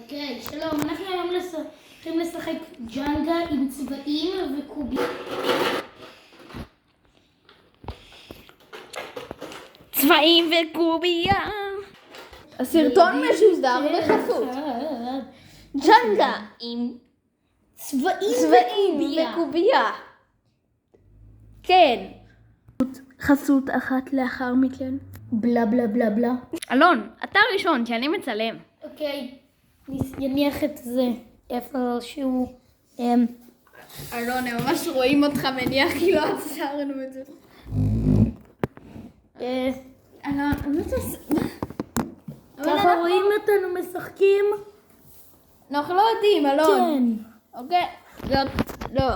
אוקיי, שלום, אנחנו היום הולכים לשחק ג'אנגה עם צבעים וקובים. צבעים וקובייה. הסרטון משודר בחסות ג'אנגה עם צבעים וקובייה. כן. חסות אחת לאחר מכן. בלה בלה בלה בלה. אלון, אתה ראשון שאני מצלם. אוקיי, יניח את זה איפה שהוא. אלון, הם ממש רואים אותך מניח כי לא עצרנו את זה. אלון, מה אתה עושה? ככה רואים אותנו משחקים? אנחנו לא יודעים, אלון. כן. אוקיי, לא.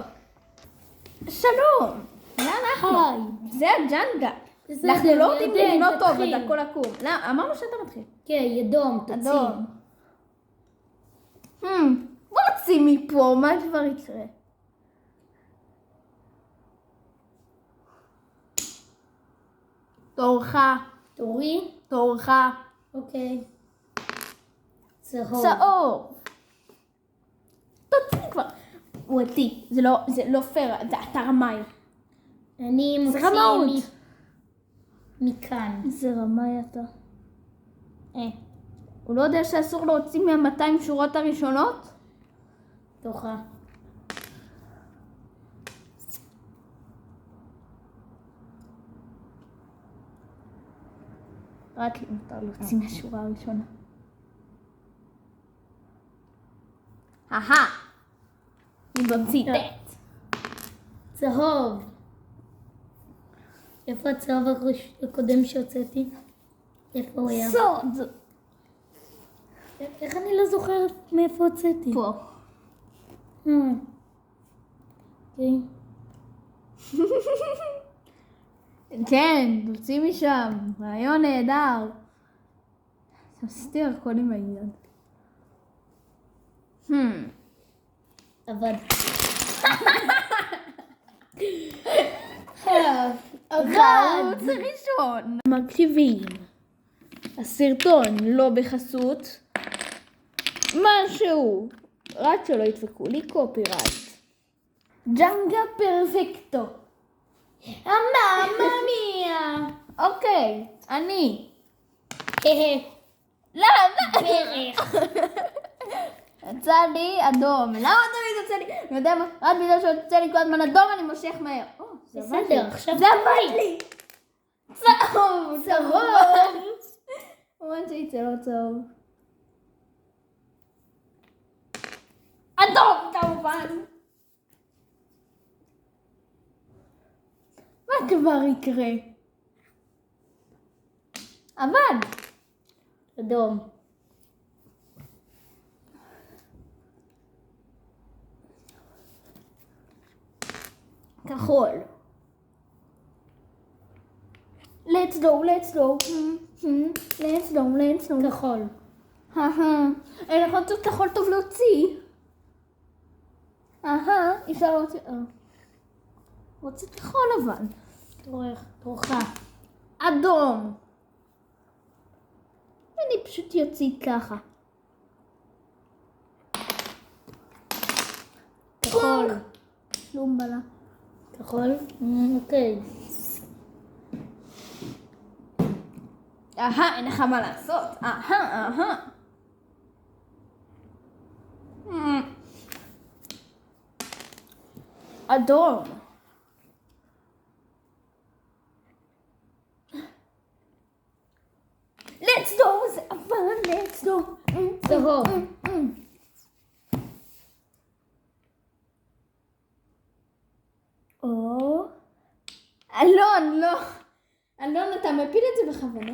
שלום. זה אנחנו. היי. זה הג'אנגה. בסדר, אנחנו לא יודעים ירדן, לבנות טוב, תתחיל. אתה הכל עקום. למה? אמרנו שאתה מתחיל. כן, ידום, תוציא. אדום. בוא נוציא מפה, מה כבר יקרה? תורך. תורי? תורך. אוקיי. צהוב. צהוב. תוציא כבר. אותי, זה לא פייר, אתה רמאי. אני זה מוציא רמאות. מכאן. זה רמאי אתה. הוא לא יודע שאסור להוציא מה-200 שורות הראשונות? תוכה. רק לי מותר להוציא מהשורה הראשונה. אני מוציא טט. צהוב. איפה הצהוב הקודם שהוצאתי? איפה הוא היה? סוד. איך אני לא זוכרת מאיפה הוצאתי? פה. אוקיי. כן, תוציא משם. רעיון נהדר. תסתיר הכל עם היד. עבד. ערוץ ראשון. מקשיבים. הסרטון לא בחסות. משהו. רק שלא ידפקו לי קופירייט. ג'אנגה פרפקטו. ממא מיה. אוקיי, אני. לא, ברך. יצא לי אדום. למה תמיד יוצא לי? אני יודע מה? רק בגלל שיוצא לי כל הזמן אדום אני מושך מהר. זה עבד לי. בסדר, עכשיו זה עבד לי. צהוב. צהוב. אומרת שיצא לא צהוב. אדום כמובן. מה כבר יקרה? עבד. אדום. כחול. Let's go, let's go. Let's go, let's go. כחול. אין לך עוד כחול טוב להוציא. אפשר להוציא. רוצה כחול אבל. תורך. אדום. אני פשוט יוציא ככה. כחול. כלום בלה. כחול? אוקיי. אין לך מה לעשות. אדום. Let's go, זה עבר, let's go. צהוב. או. אלון, לא. אלון, אתה מפיל את זה בכוונה.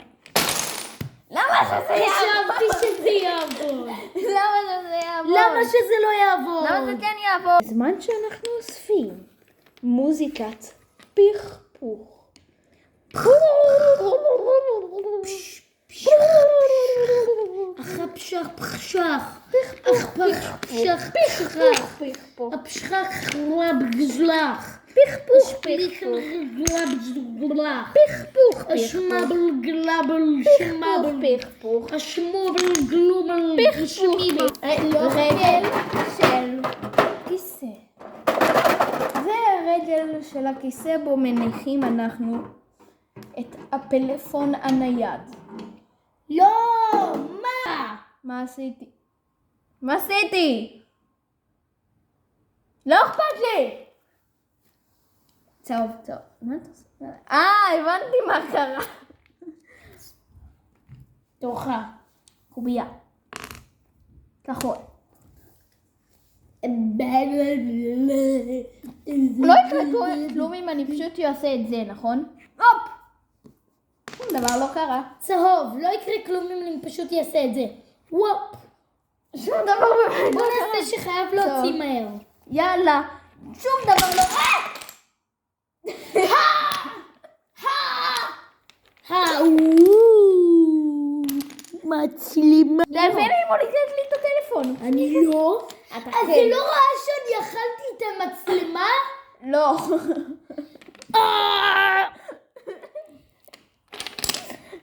למה שזה יעבוד? חשבתי שזה יעבוד. למה שזה יעבוד? למה שזה לא יעבוד? למה זה כן יעבוד? בזמן שאנחנו אוספים מוזיקת פכפוך. פשח פשח. פשח פשח. הפשח חורה בגזלח. פכפוך, שפליקן גלאבגלאבלאך. פכפוך, פכפוך. השמבל גלאבל שמבל. פכפוך. השמובל גלובל. פכפוך. רגל של כיסא. זה הרגל של הכיסא בו מניחים אנחנו את הפלאפון הנייד. לא, מה? מה עשיתי? מה עשיתי? לא אכפת לי! צהוב, צהוב. מה אתה עושה? הבנתי מה קרה. תורך. קובייה. כחול. לא יקרה כלום אם אני פשוט אעשה את זה, נכון? הופ! שום דבר לא קרה. צהוב, לא יקרה כלום אם אני פשוט אעשה את זה. וופ. שום דבר באמת בוא לא קרה. נעשה שחייב להוציא מהר. יאללה. שום דבר לא... מצלימה. תבין אם הוא לקראת לי את הטלפון. אני לא. אתה אז זה לא ראה שאני אכלתי את המצלמה? לא.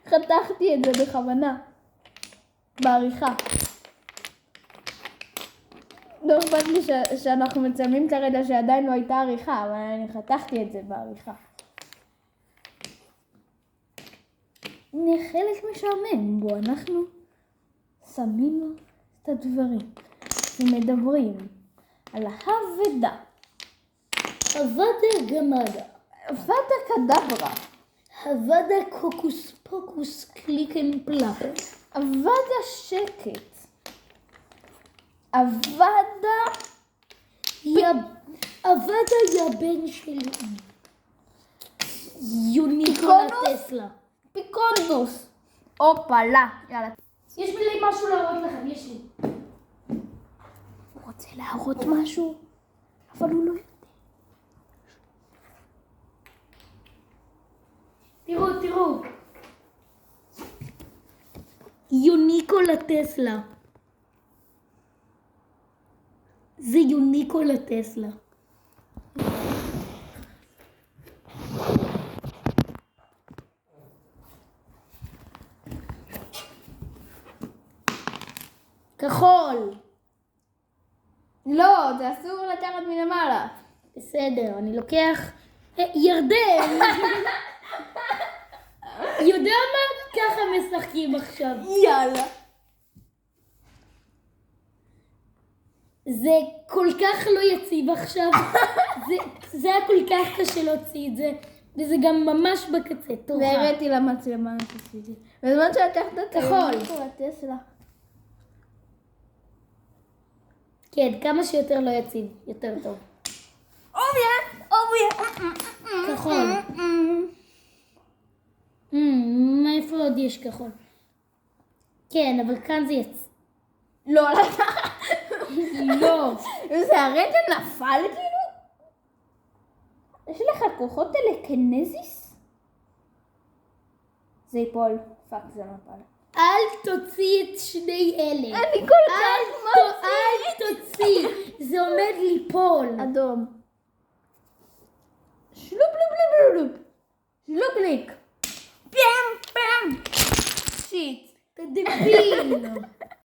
חתכתי את זה בכוונה. בעריכה. לא אכפת לי שאנחנו מצלמים כרגע שעדיין לא הייתה עריכה, אבל אני חתכתי את זה בעריכה. הנה חלק משעמם בו אנחנו שמים את הדברים ומדברים על האבדה. אבדה גמדה. אבדה קדברה. אבדה קוקוס פוקוס קליקן פלאפר. אבדה שקט. אבדה אבדה יא בן שלי. יוניקולה טסלה. פיקונדוס. אופלה. יאללה. יש לי משהו להראות לכם, יש לי. הוא רוצה להראות משהו, אבל הוא לא יודע. תראו. יוניקולה טסלה. זה יוניקולה טסלה. כחול. לא, זה אסור לקחת מלמעלה. בסדר, אני לוקח... ירדן! יודע מה? ככה משחקים עכשיו. יאללה. זה כל כך לא יציב עכשיו. זה היה כל כך קשה להוציא את זה. וזה גם ממש בקצה, תורך. והראיתי למצלמה שעשיתי. בזמן שלקחת את כחול. הטסלה. כן, כמה שיותר לא יציב, יותר טוב. אוביה. כחול. מאיפה עוד יש כחול? כן, אבל כאן זה יציב. לא. לא. זה הרגל נפל כאילו? יש לך כוחות טלקינזיס? זה ייפול. פאק, זה נפל. אל תוציא את שני אלה. אני כל כך אל תוציא. זה עומד ליפול. אדום. שלובליק. פעם. שיט. אתה דביל.